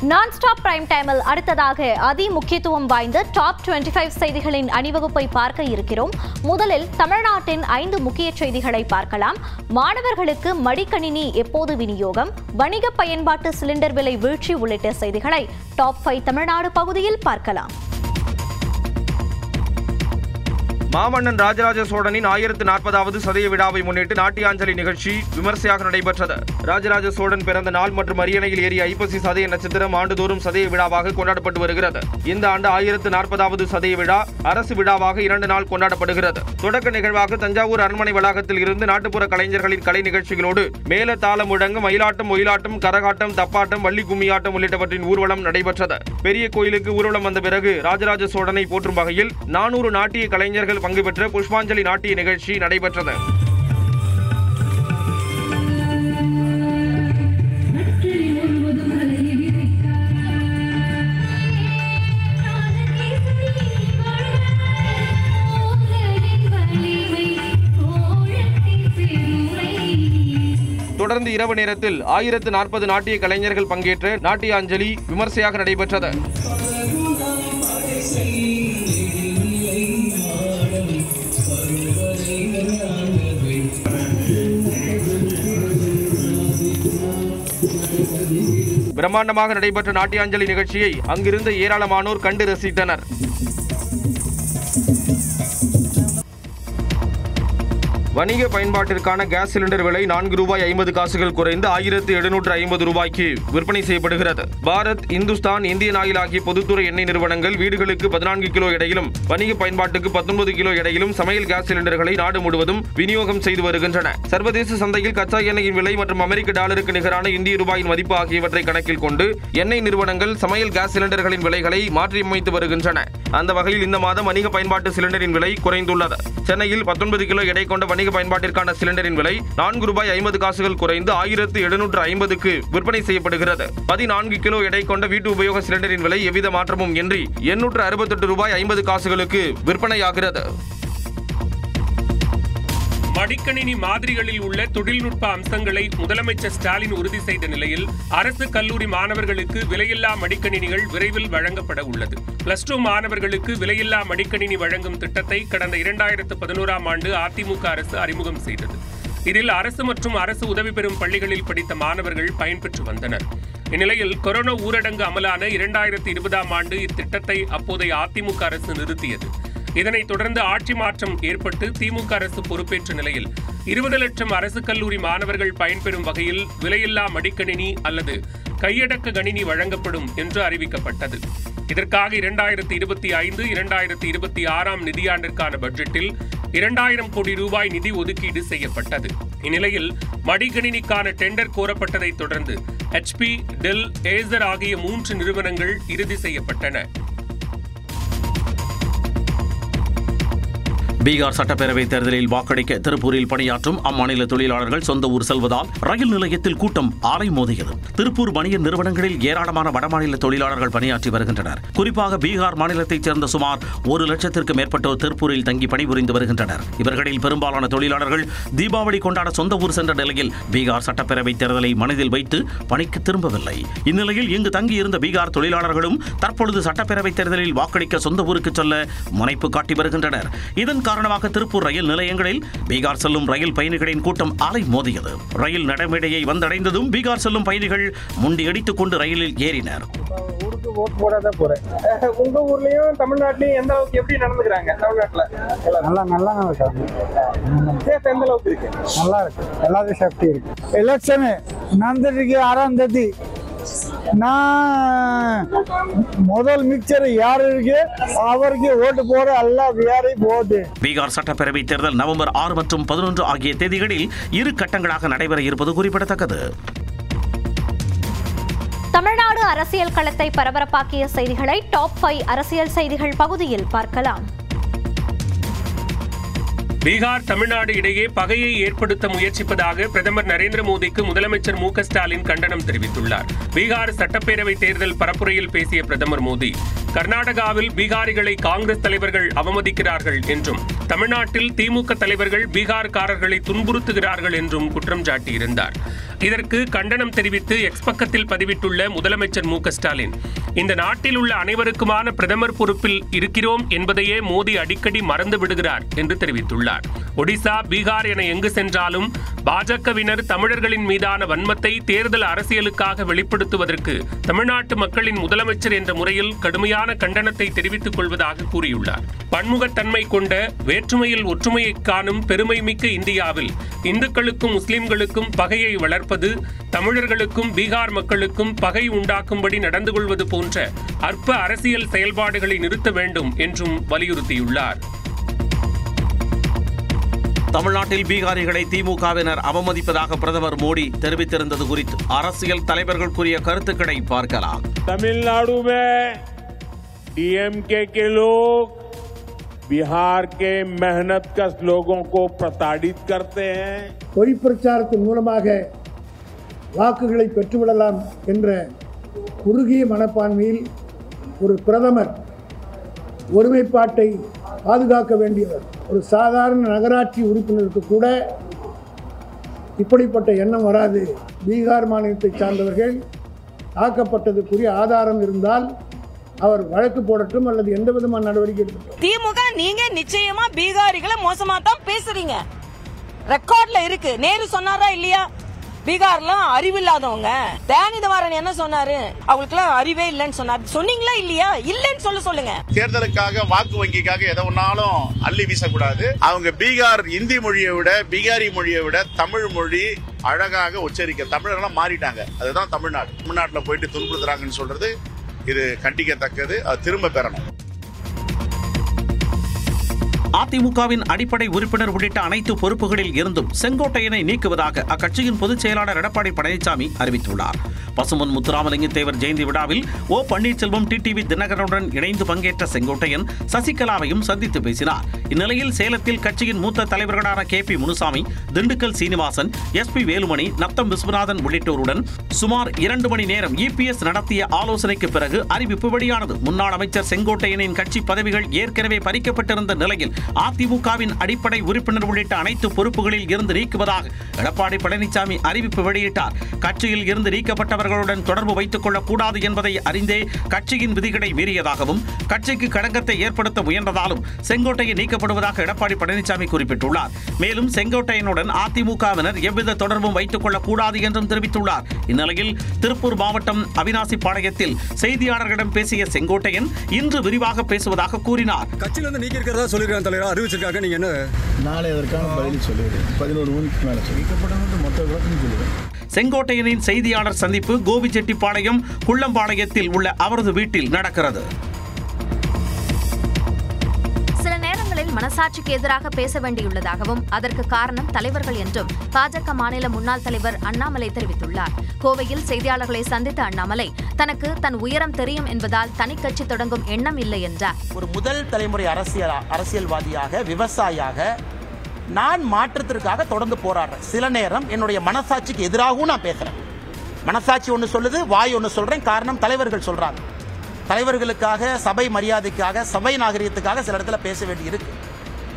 நான் stop prime டைமில் அடுத்ததாக அதி முக்கியத்துவம் வாய்ந்த டாப் 25 செய்திகளின் அணிவகுப்பை பார்க்க இருக்கிறோம். முதலில் தமிழ்நாட்டின் 5 முக்கிய செய்திகளை பார்க்கலாம். மாணவர்களுக்கு மடிக்கணினி எப்போது விநியோகம், வணிக பயன்பாட்டு சிலிண்டர் விலை வீழ்ச்சி உள்ளிட்ட செய்திகளை டாப் 5 தமிழ்நாடு பகுதியில் பார்க்கலாம். மாமன்னன் ராஜராஜ சோழனின் 1040வது சதய விழாவை முன்னிட்டு நாட்டியாஞ்சலி நிகழ்ச்சி விமர்சையாக நடைபெற்றது. ராஜராஜ சோழன் பிறந்த நாள் மற்றும் அரியணையில் ஏறிய ஐப்பசி சதய நட்சத்திரம் ஆண்டுதோறும் சதய விழாவாக கொண்டாடப்பட்டு வருகிறது. இந்த ஆண்டு 1040வது சதய விழா அரசு விழாவாக 2 நாள் கொண்டாடப்படுகிறது. தொடக்க நிகழ்வாக தஞ்சாவூர் அரண்மனை வளாகத்தில் இருந்து நாட்டுப்புற கலைஞர்களின் கலை நிகழ்ச்சிகளோடு மேல தாளம் முழங்க மயிலாட்டம், ஒயிலாட்டம், கரகாட்டம், தப்பாட்டம், வள்ளி கும்மியாட்டம் உள்ளிட்டவற்றின் ஊர்வலம் நடைபெற்றது. பெரிய கோயிலுக்கு ஊர்வலம் வந்த பிறகு ராஜராஜ சோழனை போற்றும் வகையில் 400 நாட்டிய கலைஞர்கள் பங்கு பெற்ற புஷ்பாஞ்சலி நாட்டிய நிகழ்ச்சி நடைபெற்றது. தொடர்ந்து இரவு நேரத்தில் 1040 நாட்டிய கலைஞர்கள் பங்கேற்ற நாட்டியாஞ்சலி விமர்சையாக நடைபெற்றது. பிரம்மாண்டமாக நடைபெற்ற நாட்டியாஞ்சலி நிகழ்ச்சியை அங்கிருந்த ஏராளமானோர் கண்டு ரசித்தனர். வணிக பயன்பாட்டிற்கான கேஸ் சிலிண்டர் விலை ₹4.50 குறைந்து 1750 ரூபாய்க்கு விற்பனை செய்யப்படுகிறது. பாரத், இந்துஸ்தான், இந்தியன் ஆயில் ஆகிய பொதுத்துறை எண்ணெய் நிறுவனங்கள் வீடுகளுக்கு 14 கிலோ எடையிலும் வணிக பயன்பாட்டுக்கு 19 கிலோ எடையிலும் சமையல் கேஸ் சிலிண்டர்களை நாடு முழுவதும் விநியோகம் செய்து வருகின்றன. சர்வதேச சந்தையில் கச்சா எண்ணெயின் விலை மற்றும் அமெரிக்க டாலருக்கு நிகரான இந்திய ரூபாயின் மதிப்பு ஆகியவற்றை கணக்கில் கொண்டு எண்ணெய் நிறுவனங்கள் சமையல் கேஸ் சிலிண்டர்களின் விலைகளை மாற்றியமைத்து வருகின்றன. அந்த வகையில் இந்த மாதம் வணிக பயன்பாட்டு சிலிண்டரின் விலை குறைந்துள்ளது. சென்னையில் 19 கிலோ எடை கொண்ட வணிக பயன்பாட்டிற்கான சிலிண்டரின் விலை ₹4.50 குறைந்து 1750க்கு விற்பனை செய்யப்படுகிறது. 14 கிலோ எடை கொண்ட வீட்டு உபயோக சிலிண்டரின் விலை எவ்வித மாற்றமும் இன்றி ₹868.50க்கு விற்பனையாகிறது. மடிக்கணினி மாதிரிகளில் உள்ள தொழில்நுட்ப அம்சங்களை முதலமைச்சர் ஸ்டாலின் உறுதி செய்த நிலையில் அரசு கல்லூரி மாணவர்களுக்கு விலையில்லா மடிக்கணினிகள் விரைவில் வழங்கப்பட உள்ளது. +2 மாணவர்களுக்கு விலையில்லா மடிக்கணினி வழங்கும் திட்டத்தை கடந்த 2011ஆம் ஆண்டு அதிமுக அரசு அறிமுகம் செய்தது. இதில் அரசு மற்றும் அரசு உதவி பெறும் பள்ளிகளில் படித்த மாணவர்கள் பயன்பெற்று வந்தனர். இந்நிலையில் கொரோனா ஊரடங்கு அமலான 2020ஆம் ஆண்டு இத்திட்டத்தை அப்போதைய அதிமுக அரசு நிறுத்தியது. இதனைத் தொடர்ந்து ஆட்சி மாற்றம் ஏற்பட்டு திமுக அரசு பொறுப்பேற்ற நிலையில் 20 லட்சம் அரசு கல்லூரி மாணவர்கள் பயன்பெறும் வகையில் விலையில்லா மடிக்கணினி அல்லது கையடக்க கணினி வழங்கப்படும் என்று அறிவிக்கப்பட்டது. இதற்காக 2025-2026ஆம் நிதியாண்டிற்கான பட்ஜெட்டில் 2000 கோடி ரூபாய் நிதி ஒதுக்கீடு செய்யப்பட்டது. இந்நிலையில் மடிக்கணினிக்கான டெண்டர் கோரப்பட்டதைத் தொடர்ந்து HP, டெல், ஏசர் ஆகிய 3 நிறுவனங்கள் இறுதி செய்யப்பட்டன. பீகார் சட்டப்பேரவைத் தேர்தலில் வாக்களிக்க திருப்பூரில் பணியாற்றும் அம்மாநில தொழிலாளர்கள் சொந்த ஊர் செல்வதால் ரயில் நிலையத்தில் கூட்டம் அலைமோதியது. திருப்பூர் பனியன் நிறுவனங்களில் ஏராளமான வடமாநில தொழிலாளர்கள் பணியாற்றி வருகின்றனர். குறிப்பாக பீகார் மாநிலத்தைச் சேர்ந்த சுமார் 1 லட்சத்திற்கு மேற்பட்டோர் திருப்பூரில் தங்கி பணிபுரிந்து வருகின்றனர். இவர்களில் பெரும்பாலான தொழிலாளர்கள் தீபாவளி கொண்டாட சொந்த ஊர் சென்ற நிலையில் பீகார் சட்டப்பேரவைத் தேர்தலை மனதில் வைத்து பணிக்கு திரும்பவில்லை. இந்நிலையில் இங்கு தங்கியிருந்த பீகார் தொழிலாளர்களும் தற்பொழுது சட்டப்பேரவைத் தேர்தலில் வாக்களிக்க சொந்த ஊருக்கு செல்ல முனைப்பு காட்டி வருகின்றனர். இதன் காரணமாக திருப்பூர் ரயில் நிலையங்களில் பீகார் செல்லும் ரயில் பயணிகளின் கூட்டம் அலை மோதியது. ரயில் நடைமேடையை வந்தடைந்ததும் பீகார் செல்லும் பயணிகள் முண்டியடித்துக் கொண்டு ரயிலில் ஏறினர். ஊருக்கு ஓட்டு போடாத போறேன். உங்க ஊர்லயும் தமிழ்நாட்டிலயும் எந்த அளவுக்கு எப்படி நடந்துக்கிறாங்க? தமிழ்நாட்டுல நல்லா சேஃப் எந்த அளவுக்கு இருக்கு? நல்லா இருக்கு, எல்லாரும் சேஃப்டி இருக்கு. எலெக்ஷன் நடந்துட்டு 6ஆம் தேதி நான் முதல் மிக்சர் யாரு இருக்கு அவருக்கு ஓட்டு போற எல்லாம் யாரை போகுது. பீகார் சட்டப்பேரவை தேர்தல் நவம்பர் 6 மற்றும் 11 ஆகிய தேதிகளில் 2 கட்டங்களாக நடைபெற இருப்பது குறிப்பிடத்தக்கது. தமிழ்நாடு அரசியல் களத்தை பரபரப்பாக்கிய செய்திகளை டாப் 5 அரசியல் செய்திகள் பகுதியில் பார்க்கலாம். பீகார், தமிழ்நாடு இடையே பகையை ஏற்படுத்த முயற்சிப்பதாக பிரதமர் நரேந்திர மோடிக்கு முதலமைச்சர் மு க ஸ்டாலின் கண்டனம் தெரிவித்துள்ளார். பீகார் சட்டப்பேரவை தேர்தல் பரப்புரையில் பேசிய பிரதமர் மோடி, கர்நாடகாவில் பீகாரிகளை காங்கிரஸ் தலைவர்கள் அவமதிக்கிறார்கள் என்றும் தமிழ்நாட்டில் திமுக தலைவர்கள் பீகார்காரர்களை துன்புறுத்துகிறார்கள் என்றும் குற்றம் சாட்டியிருந்தார். இதற்கு கண்டனம் தெரிவித்து எக்ஸ் பக்கத்தில் பதிவிட்டுள்ள முதலமைச்சர் மு க ஸ்டாலின், இந்த நாட்டில் உள்ள அனைவருக்குமான பிரதமர் பொறுப்பில் இருக்கிறோம் என்பதையே மோடி அடிக்கடி மறந்து விடுகிறார் என்று தெரிவித்துள்ளார். ஒடிசா, பீகார் என எங்கு சென்றாலும் பாஜகவினர் தமிழர்களின் மீதான வன்மத்தை தேர்தல் அரசியலுக்காக வெளிப்படுத்துவதற்கு தமிழ்நாட்டு மக்களின் முதலமைச்சர் என்ற முறையில் கடுமையான கண்டனத்தை தெரிவித்துக் கொள்வதாக கூறியுள்ளார். பன்முகத்தன்மை கொண்ட வேற்றுமையில் ஒற்றுமையை காணும் பெருமை மிக்க இந்தியாவில் இந்துக்களுக்கும் முஸ்லிம்களுக்கும் பகையை வளர்ப்பது, தமிழர்களுக்கும் பீகார் மக்களுக்கும் பகை உண்டாக்கும்படி நடந்து கொள்வது போன்ற அற்ப அரசியல் செயல்பாடுகளை நிறுத்த வேண்டும் என்றும் வலியுறுத்தியுள்ளார். தமிழ்நாட்டில் பீகாரிகளை திமுகவினர் அவமதிப்பதாக பிரதமர் மோடி தெரிவித்திருந்தது குறித்து அரசியல் தலைவர்கள் கூறிய கருத்துக்களை பார்க்கலாம். तमिलनाडु में डीएमके के लोग बिहार के मेहनतकश लोगों को प्रताड़ित करते हैं. பொய் பிரச்சாரத்தின் மூலமாக வாக்குகளை பெற்றுவிடலாம் என்ற குறுகிய மனப்பான்மையில் ஒரு பிரதமர் ஒருமைப்பாட்டை பாதுகாக்க வேண்டியவர். ஒரு சாதாரண நகராட்சி உறுப்பினருக்கு கூட இப்படிப்பட்ட எண்ணம் வராது. பீகார் மாநிலத்தை சார்ந்தவர்கள் தாக்கப்பட்டதற்குரிய ஆதாரம் இருந்தால் அவர் வழக்கு போடட்டும் அல்லது எந்த விதமான நடவடிக்கை எடுக்கட்டும். திமுக நீங்க நிச்சயமா பீகாரிகளை மோசமா தான் பேசுறீங்க. ரெக்கார்ட்ல இருக்கு. நேரு சொன்னாரா இல்லையா? பீகார்லாம் அறிவில்லாதவங்க. தயாநிதிமாறன் என்ன சொன்னாரு? அவங்களுக்குலாம் அறிவே இல்லைன்னு சொன்னார். சொன்னீங்களா இல்லையா? இல்லைன்னு சொல்லுங்க. தேர்தலுக்காக வாக்கு வங்கிக்காக எதை ஒன்னாலும் அள்ளி வீசக்கூடாது. அவங்க பீகார் இந்தி மொழியை விட, பீகாரி மொழியை விட தமிழ் மொழி அழகாக உச்சரிக்க தமிழர்கள்லாம் மாறிட்டாங்க. அதுதான் தமிழ்நாட்டுல போயிட்டு துன்புறுத்துறாங்கன்னு சொல்றது இது கண்டிக்கத்தக்கது. அது திரும்ப பெறணும். அதிமுகவின் அடிப்படை உறுப்பினர் உள்ளிட்ட அனைத்து பொறுப்புகளில் இருந்தும் செங்கோட்டையனை நீக்குவதாக அக்கட்சியின் பொதுச் செயலாளர் எடப்பாடி பழனிசாமி அறிவித்துள்ளார். பசும்பொன் முத்துராமலிங்க தேவர் ஜெயந்தி விழாவில் ஓ பன்னீர்செல்வம் டிடிவி தினகரனுடன் இணைந்து பங்கேற்ற செங்கோட்டையன் சசிகலாவையும் சந்தித்து பேசினார். இந்நிலையில் சேலத்தில் கட்சியின் மூத்த தலைவர்களான KP முனுசாமி, திண்டுக்கல் சீனிவாசன், SP வேலுமணி, நத்தம் விஸ்வநாதன் உள்ளிட்டோருடன் சுமார் 2 மணி நேரம் EPS நடத்திய ஆலோசனைக்கு பிறகு அறிவிப்பு வெளியானது. முன்னாள் அமைச்சர் செங்கோட்டையனின் கட்சி பதவிகள் ஏற்கனவே பறிக்கப்பட்டிருந்த நிலையில் அதிமுகவின் அடிப்படை உறுப்பினர் உள்ளிட்ட அனைத்து பொறுப்புகளில் இருந்து நீக்குவதாக எடப்பாடி பழனிசாமி அறிவிப்பு வெளியிட்டார். கட்சியில் இருந்து நீக்கப்பட்டவர்களுடன் தொடர்பு வைத்துக் கொள்ளக்கூடாது என்பதை அறிந்தே கட்சியின் விதிகளை மீறியதாகவும் கட்சிக்கு களங்கத்தை ஏற்படுத்த முயன்றதாலும் செங்கோட்டையன் நீக்கப்படுவதாக எடப்பாடி பழனிசாமி குறிப்பிட்டுள்ளார். மேலும் செங்கோட்டையனுடன் அதிமுகவினர் எவ்வித தொடர்பும் வைத்துக் கொள்ளக்கூடாது என்றும் தெரிவித்துள்ளார். இந்நிலையில் திருப்பூர் மாவட்டம் அவினாசி பாளையத்தில் செய்தியாளர்களிடம் பேசிய செங்கோட்டையன் இன்று விரிவாக பேசுவதாக கூறினார். கட்சியிலிருந்து நீக்கி இருக்கிறதா சொல்லிருக்காங்க தலைவர், அறிவிச்சிருக்காங்க. நீங்க என்ன நாளை அதற்கான பதில் சொல்லுவேன். 11 மணிக்கு மேல சொல்லிக்கப்படும் மொத்த விளக்கம் சொல்லுவேன். செங்கோட்டையனின் செய்தியாளர் சந்திப்பு கோபிச்செட்டிப்பாளையம் குள்ளம்பாளையத்தில் உள்ள அவரது வீட்டில் நடக்கிறது. சில நேரங்களில் மனசாட்சிக்கு எதிராக பேச வேண்டியுள்ளதாகவும் அதற்கு காரணம் தலைவர்கள் என்றும் பாஜக மாநில முன்னாள் தலைவர் அண்ணாமலை தெரிவித்துள்ளார். கோவையில் செய்தியாளர்களை சந்தித்த அண்ணாமலை தனக்கு தன் உயரம் தெரியும் என்பதால் தனிக்கட்சி தொடங்கும் எண்ணம் இல்லை என்றார். ஒரு முதல் தலைமுறை அரசியல்வாதியாக, விவசாயியாக நான் மாற்றத்திற்காக தொடர்ந்து போராடுறேன். சில நேரம் என்னுடைய மனசாட்சிக்கு எதிராகவும் நான் பேசுறேன். மனசாட்சி ஒன்று சொல்லுது, வாய் ஒன்று சொல்றேன். காரணம் தலைவர்கள் சொல்றாங்க. தலைவர்களுக்காக, சபை மரியாதைக்காக, சபை நாகரிகத்துக்காக சில இடத்துல பேச வேண்டி இருக்கு.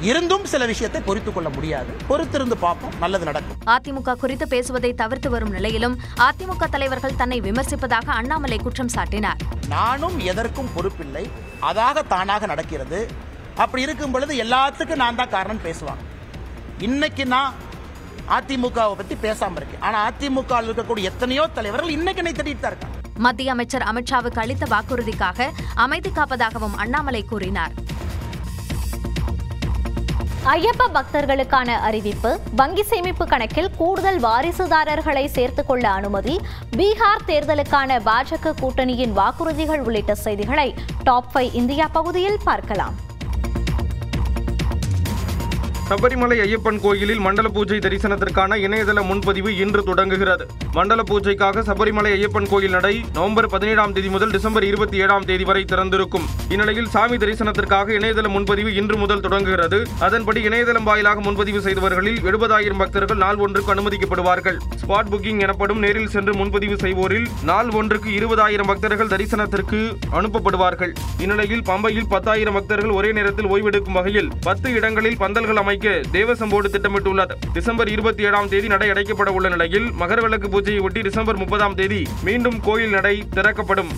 இருந்தும் சில விஷயத்தை பொறுத்துக் கொள்ள முடியாது. பொறுத்திருந்து பார்ப்போம், நல்லது நடக்கும். அதிமுக குறித்து பேசுவதை தவிர்த்து வரும் நிலையிலும் அதிமுக தலைவர்கள் தன்னை விமர்சிப்பதாக அண்ணாமலை குற்றம் சாட்டினார். நானும் எதற்கும் பொறுப்பில்லை, அதாக தானாக நடக்கிறது. அப்படி இருக்கும் பொழுது எல்லாத்துக்கும் நான் தான் காரணம் பேசுவாங்க. இன்னைக்கு நான் அதிமுகவை பத்தி பேசாம இருக்கேன். ஆனா அதிமுக இருக்கக்கூடிய எத்தனையோ தலைவர்கள் இன்னைக்கு என்னை தேடிட்டு தான் இருக்காங்க. மத்திய அமைச்சர் அமித்ஷாவுக்கு அளித்த வாக்குறுதிக்காக அமைதி காப்பதாகவும் அண்ணாமலை கூறினார். ஐயப்ப பக்தர்களுக்கான அறிவிப்பு, வங்கி சேமிப்பு கணக்கில் கூடுதல் வாரிசுதாரர்களை சேர்த்துக் கொள்ள அனுமதி, பீகார் தேர்தலுக்கான பாஜக கூட்டணியின் வாக்குறுதிகள் உள்ளிட்ட செய்திகளை டாப் 5 இந்தியா பகுதியில் பார்க்கலாம். சபரிமலை ஐயப்பன் கோயிலில் மண்டல பூஜை தரிசனத்திற்கான இணையதள முன்பதிவு இன்று தொடங்குகிறது. மண்டல பூஜைக்காக சபரிமலை ஐயப்பன் கோயில் நடை நவம்பர் 17ஆம் தேதி முதல் டிசம்பர் 27ஆம் தேதி வரை திறந்திருக்கும். இந்நிலையில் சாமி தரிசனத்திற்காக இணையதள முன்பதிவு இன்று முதல் தொடங்குகிறது. அதன்படி இணையதளம் வாயிலாக முன்பதிவு செய்தவர்களில் 70,000 பக்தர்கள் நாள் ஒன்றுக்கு அனுமதிக்கப்படுவார்கள். ஸ்பாட் புக்கிங் எனப்படும் நேரில் சென்று முன்பதிவு செய்வோரில் நாள் ஒன்றுக்கு 20,000 பக்தர்கள் தரிசனத்திற்கு அனுப்பப்படுவார்கள். இந்நிலையில் பம்பையில் 10,000 பக்தர்கள் ஒரே நேரத்தில் ஓய்வெடுக்கும் வகையில் 10 இடங்களில் பந்தல்கள் அமைக்க அமைக்க தேவசம் போர்டு திட்டமிட்டுள்ளது. டிசம்பர் 27ஆம் தேதி நடை அடைக்கப்பட உள்ள நிலையில் மகரவிளக்கு பூஜையை ஒட்டி டிசம்பர் 30ஆம் தேதி மீண்டும் கோயில் நடை திறக்கப்படும்.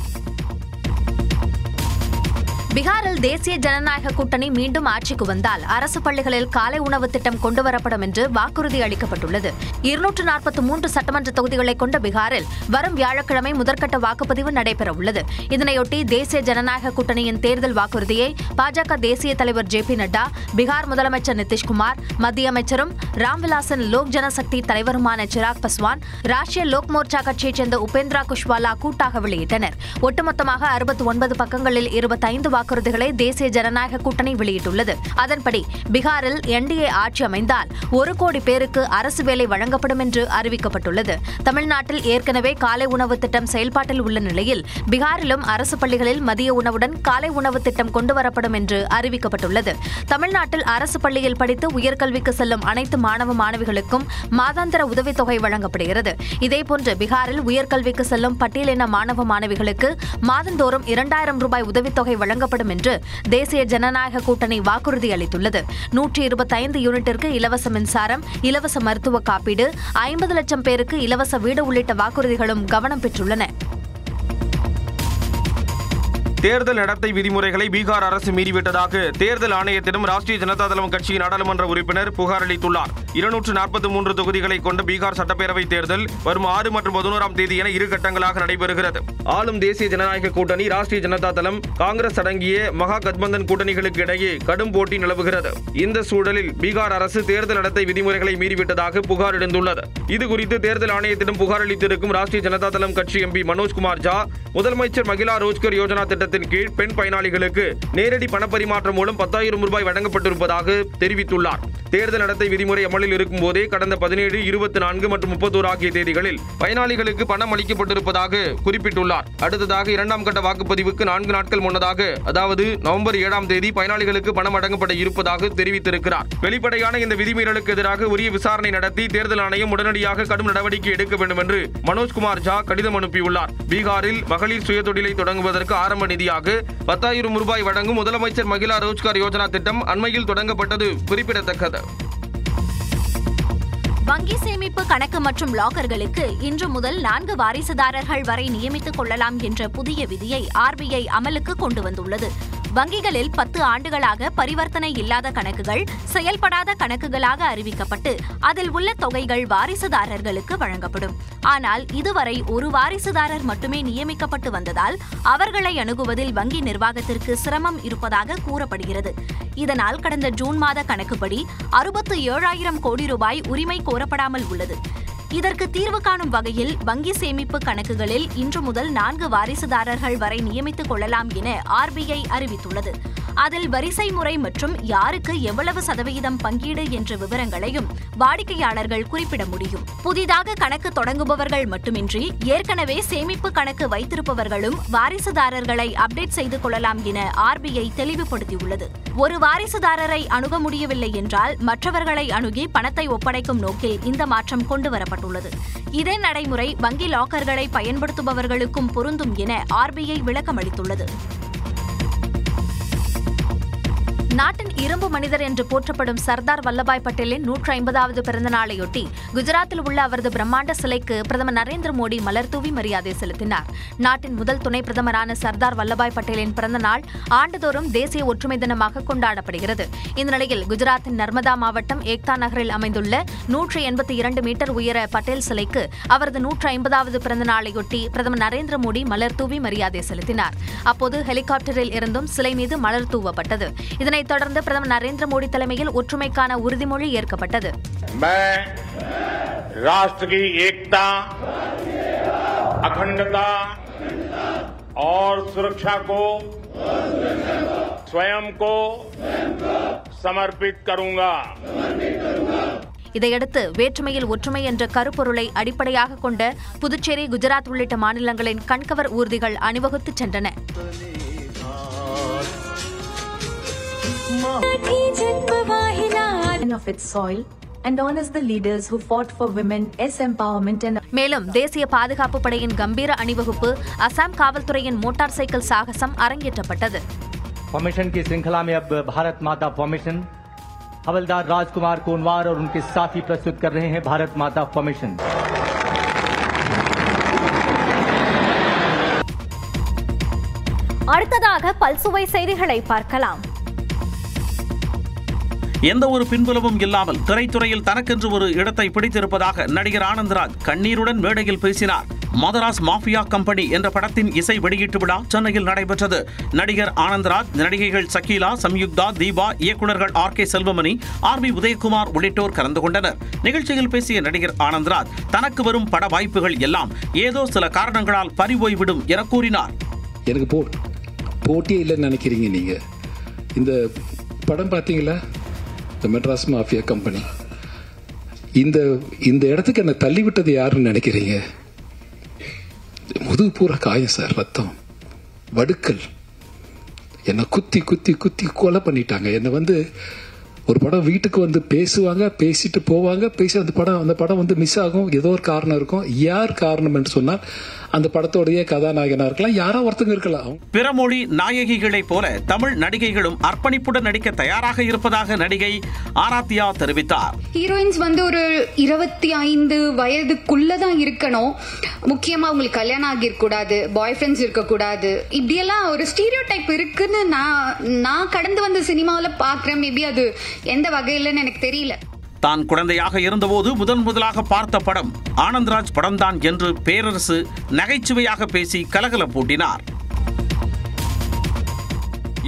பீகாரில் தேசிய ஜனநாயக கூட்டணி மீண்டும் ஆட்சிக்கு வந்தால் அரசு பள்ளிகளில் காலை உணவு திட்டம் கொண்டுவரப்படும் என்று வாக்குறுதி அளிக்கப்பட்டுள்ளது. 243 சட்டமன்ற தொகுதிகளை கொண்ட பீகாரில் வரும் வியாழக்கிழமை முதற்கட்ட வாக்குப்பதிவு நடைபெறவுள்ளது. இதனையொட்டி தேசிய ஜனநாயக கூட்டணியின் தேர்தல் வாக்குறுதியை பாஜக தேசிய தலைவர் ஜே.பி. நட்டா, பீகார் முதலமைச்சர் நிதிஷ்குமார், மத்திய அமைச்சரும் ராம்விலாசன் லோக் ஜனசக்தி தலைவருமான சிராக் பஸ்வான், ராஷ்டிரிய லோக் மோர்ச்சா கட்சியைச் சேர்ந்த உபேந்திரா குஷ்வாலா கூட்டாக வெளியிட்டனர். ஒட்டுமொத்தமாக 69 பக்கங்களில் 25 வாக்குறுதிகளை தேசிய ஜனநாயக கூட்டணி வெளியிட்டுள்ளது. அதன்படி பீகாரில் என்டிஏ ஆட்சி அமைந்தால் 1 கோடி பேருக்கு அரசு வேலை வழங்கப்படும் என்று அறிவிக்கப்பட்டுள்ளது. தமிழ்நாட்டில் ஏற்கனவே காலை உணவு திட்டம் செயல்பாட்டில் உள்ள நிலையில் பீகாரிலும் அரசு பள்ளிகளில் மதிய உணவுடன் காலை உணவு திட்டம் கொண்டுவரப்படும் என்று அறிவிக்கப்பட்டுள்ளது. தமிழ்நாட்டில் அரசு பள்ளியில் படித்து உயர்கல்விக்கு செல்லும் அனைத்து மாணவ மாணவிகளுக்கும் மாதாந்திர உதவித்தொகை வழங்கப்படுகிறது. இதேபோன்று பீகாரில் உயர்கல்விக்கு செல்லும் பட்டியலின மாணவ மாணவிகளுக்கு மாதந்தோறும் 2000 ரூபாய் உதவித்தொகை வழங்கப்படும் என்று தேசிய ஜனநாயக கூட்டணி வாக்குறுதி அளித்துள்ளது. 125 யூனிட்டிற்கு இலவச மின்சாரம், இலவச மருத்துவ காப்பீடு, 50 லட்சம் பேருக்கு இலவச வீடு உள்ளிட்ட வாக்குறுதிகளும் கவனம் பெற்றுள்ளன. தேர்தல் நடத்தை விதிமுறைகளை பீகார் அரசு மீறிவிட்டதாக தேர்தல் ஆணையத்திடம் ராஷ்டிரிய ஜனதா தளம் கட்சியின் நாடாளுமன்ற உறுப்பினர் புகார் அளித்துள்ளார். 243 தொகுதிகளை கொண்ட பீகார் சட்டப்பேரவை தேர்தல் வரும் 6 மற்றும் 11ஆம் தேதி என 2 கட்டங்களாக நடைபெறுகிறது. ஆளும் தேசிய ஜனநாயக கூட்டணி, ராஷ்டிரிய ஜனதா தளம், காங்கிரஸ் அடங்கிய மகா கத்பந்தன் கூட்டணிகளுக்கு இடையே கடும் போட்டி நிலவுகிறது. இந்த சூழலில் பீகார் அரசு தேர்தல் நடத்தை விதிமுறைகளை மீறிவிட்டதாக புகார் எழுந்துள்ளது. இதுகுறித்து தேர்தல் ஆணையத்திடம் புகார் அளித்திருக்கும் ராஷ்டிரிய ஜனதா தளம் கட்சி எம்பி மனோஜ்குமார் ஜா, முதலமைச்சர் மகிழா ரோஜ்கர் யோஜனா திட்டத்தின் கீழ் பெண் பயனாளிகளுக்கு நேரடி பணப்பரிமாற்றம் மூலம் 10,000 ரூபாய் வழங்கப்பட்டிருப்பதாக தெரிவித்துள்ளார். தேர்தல் நடத்தை விதிமுறை அமலில் இருக்கும் போதே கடந்த 17, 24 மற்றும் 31 ஆகிய தேதிகளில் பயனாளிகளுக்கு பணம் அளிக்கப்பட்டிருப்பதாக குறிப்பிட்டுள்ளார். அடுத்ததாக 2ஆம் கட்ட வாக்குப்பதிவுக்கு 4 நாட்கள் முன்னதாக, அதாவது நவம்பர் 7ஆம் தேதி பயனாளிகளுக்கு பணம் வழங்கப்பட இருப்பதாக தெரிவித்திருக்கிறார். வெளிப்படையான இந்த விதிமீறலுக்கு எதிராக உரிய விசாரணை நடத்தி தேர்தல் ஆணையம் உடனடியாக கடும் நடவடிக்கை எடுக்க வேண்டும் என்று மனோஜ்குமார் ஜா கடிதம் அனுப்பியுள்ளார். பீகாரில் மகளிர் சுயதொழிலை தொடங்குவதற்கு ஆரம்ப நிதியாக 10,000 ரூபாய் வழங்கும் முதலமைச்சர் மகிழா ரோஜ்கர் யோஜனா திட்டம் அண்மையில் தொடங்கப்பட்டது குறிப்பிடத்தக்கது. வங்கி சேமிப்பு கணக்கு மற்றும் லாக்கர்களுக்கு இன்று முதல் 4 வாரிசுதாரர்கள் வரை நியமித்துக் கொள்ளலாம் என்ற புதிய விதியை RBI அமலுக்கு கொண்டு வந்துள்ளது. வங்கிகளில் 10 ஆண்டுகளாக பரிவர்த்தனை இல்லாத கணக்குகள் செயல்படாத கணக்குகளாக அறிவிக்கப்பட்டு அதில் உள்ள தொகைகள் வாரிசுதாரர்களுக்கு வழங்கப்படும். ஆனால் இதுவரை ஒரு வாரிசுதாரர் மட்டுமே நியமிக்கப்பட்டு வந்ததால் அவர்களை அணுகுவதில் வங்கி நிர்வாகத்திற்கு சிரமம் இருப்பதாக கூறப்படுகிறது. இதனால் கடந்த ஜூன் மாத கணக்குப்படி 67,000 கோடி ரூபாய் உரிமை கோரப்படாமல் உள்ளது. இதற்கு தீர்வு காணும் வகையில் வங்கி சேமிப்பு கணக்குகளில் இன்று முதல் 4 வாரிசுதாரர்கள் வரை நியமித்துக் கொள்ளலாம் என RBI அறிவித்துள்ளது. அதில் வரிசை முறை மற்றும் யாருக்கு எவ்வளவு சதவிகிதம் பங்கீடு என்ற விவரங்களையும் வாடிக்கையாளர்கள் குறிப்பிட முடியும். புதிதாக கணக்கு தொடங்குபவர்கள் மட்டுமின்றி ஏற்கனவே சேமிப்பு கணக்கு வைத்திருப்பவர்களும் வாரிசுதாரர்களை அப்டேட் செய்து கொள்ளலாம் என RBI தெளிவுபடுத்தியுள்ளது. ஒரு வாரிசுதாரரை அணுக முடியவில்லை என்றால் மற்றவர்களை அணுகி பணத்தை ஒப்படைக்கும் நோக்கில் இந்த மாற்றம் கொண்டுவரப்பட்டுள்ளது. இதே நடைமுறை வங்கி லாக்கர்களை பயன்படுத்துபவர்களுக்கும் பொருந்தும் என RBI விளக்கம் அளித்துள்ளது. நாட்டின் இரும்பு மனிதர் என்று போற்றப்படும் சர்தார் வல்லபாய் பட்டேலின் 150வது பிறந்த நாளையொட்டி குஜராத்தில் உள்ள அவரது பிரம்மாண்ட சிலைக்கு பிரதமர் நரேந்திர மோடி மலர்தூவி மரியாதை செலுத்தினார். நாட்டின் முதல் துணை பிரதமரான சர்தார் வல்லபாய் பட்டேலின் பிறந்த நாள் ஆண்டுதோறும் தேசிய ஒற்றுமை தினமாக கொண்டாடப்படுகிறது. இந்த நிலையில் குஜராத்தின் நர்மதா மாவட்டம் ஏக்தா நகரில் அமைந்துள்ள 182 மீட்டர் உயர பட்டேல் சிலைக்கு அவரது 150வது பிறந்த நாளையொட்டி பிரதமர் நரேந்திர மோடி மலர்தூவி மரியாதை செலுத்தினார். அப்போது ஹெலிகாப்டரில் இருந்தும் சிலை மீது மலர் தூவப்பட்டது. இதனைத் தொடர்ந்து பிரதமர் நரேந்திர மோடி தலைமையில் ஒற்றுமைக்கான உறுதிமொழி ஏற்கப்பட்டது. राष्ट्र की एकता, अखंडता और सुरक्षा को स्वयं को समर्पित करूंगा. இதையடுத்து வேற்றுமையில் ஒற்றுமை என்ற கருப்பொருளை அடிப்படையாக கொண்ட புதுச்சேரி, குஜராத் உள்ளிட்ட மாநிலங்களின் கண்கவர் ஊர்திகள் அணிவகுத்து சென்றன. of its soil and honors the leaders who fought for women's empowerment and மேலும் தேசிய பாதுகாப்பு படையின் கம்பீர அணிவகுப்பு, அசாம் காவல்துறையின் மோட்டார் சைக்கிள் சாகசம் அரங்கேற்றப்பட்டது. फॉर्मेशन की श्रृंखला में अब भारत माता फॉर्मेशन हवलदार राजकुमार कोनवार और उनके साथी प्रस्तुत कर रहे हैं भारत माता फॉर्मेशन। அடுத்ததாக பல்சுவை செய்திகளை பார்க்கலாம். எந்த ஒரு பின்புலமும் இல்லாமல் திரைத்துறையில் தனக்கென்று ஒரு இடத்தை பிடித்திருப்பதாக நடிகர் ஆனந்தராஜ் கண்ணீருடன் மேடையில் பேசினார். மதராஸ் மாஃபியா கம்பெனி என்ற படத்தின் இசை வெளியீட்டு விழா சென்னையில் நடைபெற்றது. நடிகர் ஆனந்தராஜ், நடிகைகள் சக்கீலா, சம்யுக்தா, தீபா, இயக்குநர்கள் RK செல்வமணி, RB உதயகுமார் உள்ளிட்டோர் கலந்து கொண்டனர். நிகழ்ச்சியில் பேசிய நடிகர் ஆனந்தராஜ் தனக்கு வரும் பட வாய்ப்புகள் எல்லாம் ஏதோ சில காரணங்களால் பறிபோய்விடும் என கூறினார். எனக்கு போட்டியே இல்லைன்னு நினைக்கிறீங்க நீங்க? இந்த படம் பார்த்தீங்களா, இந்த மெட்ராஸ் மாஃபியா கம்பெனி, இந்த இடத்துக்கு என்ன தள்ளிவிட்டது யாருன்னு நினைக்கிறீங்க? முதுகு பூரா காயம் சார், ரத்தம், வடுக்கல், என்னை குத்தி குத்தி குத்தி கொலை பண்ணிட்டாங்க. என்னை ஒரு படம் வீட்டுக்கு பேசுவாங்க, பேசிட்டு போவாங்க, அந்த படம் மிஸ் ஆகும், ஏதோ ஒரு காரணம் இருக்கும். யார் காரணம் என்று சொன்னால் அந்த படத்தோடைய கதாநாயகனா இருக்கலாம், யாரோ ஒருத்தங்க இருக்கலாம். பிற மொழி நாயகிகளைப் போல தமிழ் நடிகைகளும் அர்ப்பணிப்புடன் நடிக்க தயாராக இருப்பதாக நடிகை ஆராத்யா தெரிவித்தார். ஹீரோயின்ஸ் ஒரு 25 வயதுக்குள்ளதான் இருக்கணும். முக்கியமா அவங்களுக்கு கல்யாணம் ஆகிருக்கூடாது, பாய் ஃப்ரெண்ட்ஸ் இருக்கக்கூடாது. இப்படியெல்லாம் ஒரு ஸ்டீரியோ டைப் இருக்குன்னு நான் கடந்து வந்த சினிமாவில் பார்க்குறேன். மேபி அது எந்த வகையிலன்னு எனக்கு தெரியல. தான் குழந்தையாக இருந்தபோது முதலாக பார்த்த படம் ஆனந்தராஜ் படம்தான் என்று பேரரசு நகைச்சுவையாக பேசி கலகலப்பூட்டினார்.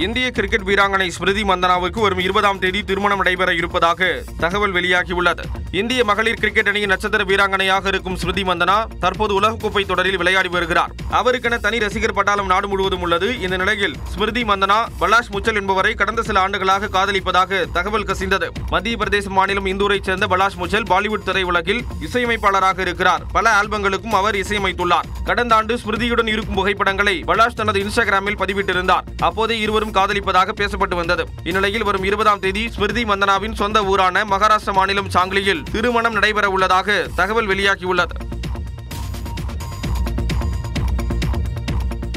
இந்திய கிரிக்கெட் வீராங்கனை ஸ்மிருதி மந்தனாவுக்கு வரும் 20ஆம் தேதி திருமணம் நடைபெற இருப்பதாக தகவல் வெளியாகியுள்ளது. இந்திய மகளிர் கிரிக்கெட் அணியின் நட்சத்திர வீராங்கனையாக இருக்கும் ஸ்மிருதி மந்தனா தற்போது உலகக்கோப்பை தொடரில் விளையாடி வருகிறார். அவருக்கென தனி ரசிகர் பட்டாளம் நாடு முழுவதும் உள்ளது. இந்த நிலையில் ஸ்மிருதி மந்தனா பலாஷ் முச்சல் என்பவரை கடந்த சில ஆண்டுகளாக காதலிப்பதாக தகவல் கசிந்தது. மத்திய பிரதேச மாநிலம் இந்தூரைச் சேர்ந்த பலாஷ் முச்சல் பாலிவுட் திரையுலகில் இசையமைப்பாளராக இருக்கிறார். பல ஆல்பங்களுக்கும் அவர் இசையமைத்துள்ளார். கடந்த ஆண்டு ஸ்மிருதியுடன் இருக்கும் புகைப்படங்களை பலாஷ் தனது இன்ஸ்டாகிராமில் பதிவிட்டிருந்தார். அப்போதே இருவரும் காதலிப்பதாக பேசப்பட்டு வந்தது. இந்நிலையில் வரும் 20ஆம் தேதி ஸ்மிருதி மந்தனாவின் சொந்த ஊரான மகாராஷ்டிரா மாநிலம் சாங்கிலியில் திருமணம் நடைபெற உள்ளதாக தகவல் வெளியாகியுள்ளது.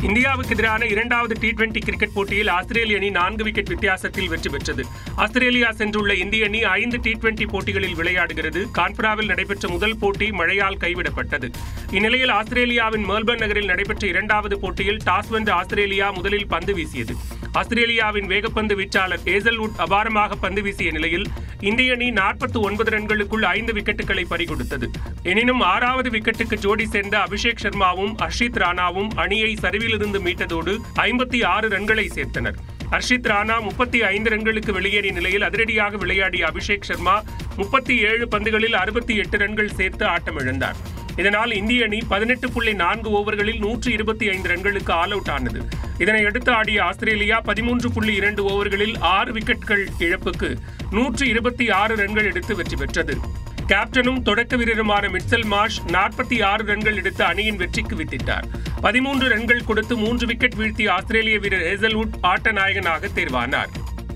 இந்தியாவுக்கு எதிரான 2வது T20 கிரிக்கெட் போட்டியில் ஆஸ்திரேலிய அணி 4 விக்கெட் வித்தியாசத்தில் வெற்றி பெற்றது. ஆஸ்திரேலியா சென்றுள்ள இந்திய அணி 5 T20 போட்டிகளில் விளையாடுகிறது. கான்பராவில் நடைபெற்ற முதல் போட்டி மழையால் கைவிடப்பட்டது. இந்நிலையில் ஆஸ்திரேலியாவின் மெல்பர்ன் நகரில் நடைபெற்ற 2வது போட்டியில் டாஸ் வென்ற ஆஸ்திரேலியா முதலில் பந்து வீசியது. ஆஸ்திரேலியாவின் வேகப்பந்து வீச்சாளர் ஹேசல்வுட் அபாரமாக பந்து வீசிய நிலையில் இந்திய அணி 49 ரன்களுக்குள் 5 விக்கெட்டுகளை பறிகொடுத்தது. எனினும் 6வது விக்கெட்டுக்கு ஜோடி சேர்ந்த அபிஷேக் சர்மாவும் ஹர்ஷித் ராணாவும் அணியை சரிவிலிருந்து மீட்டதோடு 56 ரன்களை சேர்த்தனர். ஹர்ஷித் ராணா 35 ரன்களுக்கு வெளியேறிய நிலையில் அதிரடியாக விளையாடிய அபிஷேக் சர்மா 37 பந்துகளில் 68 ரன்கள் சேர்த்து ஆட்டமிழந்தார். இதனால் இந்திய அணி 18.4 ஓவர்களில் 125 ரன்களுக்கு ஆல் அவுட் ஆனது. இதனையடுத்து ஆடிய ஆஸ்திரேலியா 13.2 ஓவர்களில் 6 விக்கெட்டுகள் இழப்புக்கு 126 ரன்கள் எடுத்து வெற்றி பெற்றது. கேப்டனும் தொடக்க வீரருமான மிட்சல் மார்ஷ் 46 ரன்கள் எடுத்து அணியின் வெற்றிக்கு வித்திட்டார். 13 ரன்கள் கொடுத்து 3 விக்கெட் வீழ்த்திய ஆஸ்திரேலிய வீரர் ஹேசல்வுட் ஆட்ட நாயகனாக தேர்வானார்.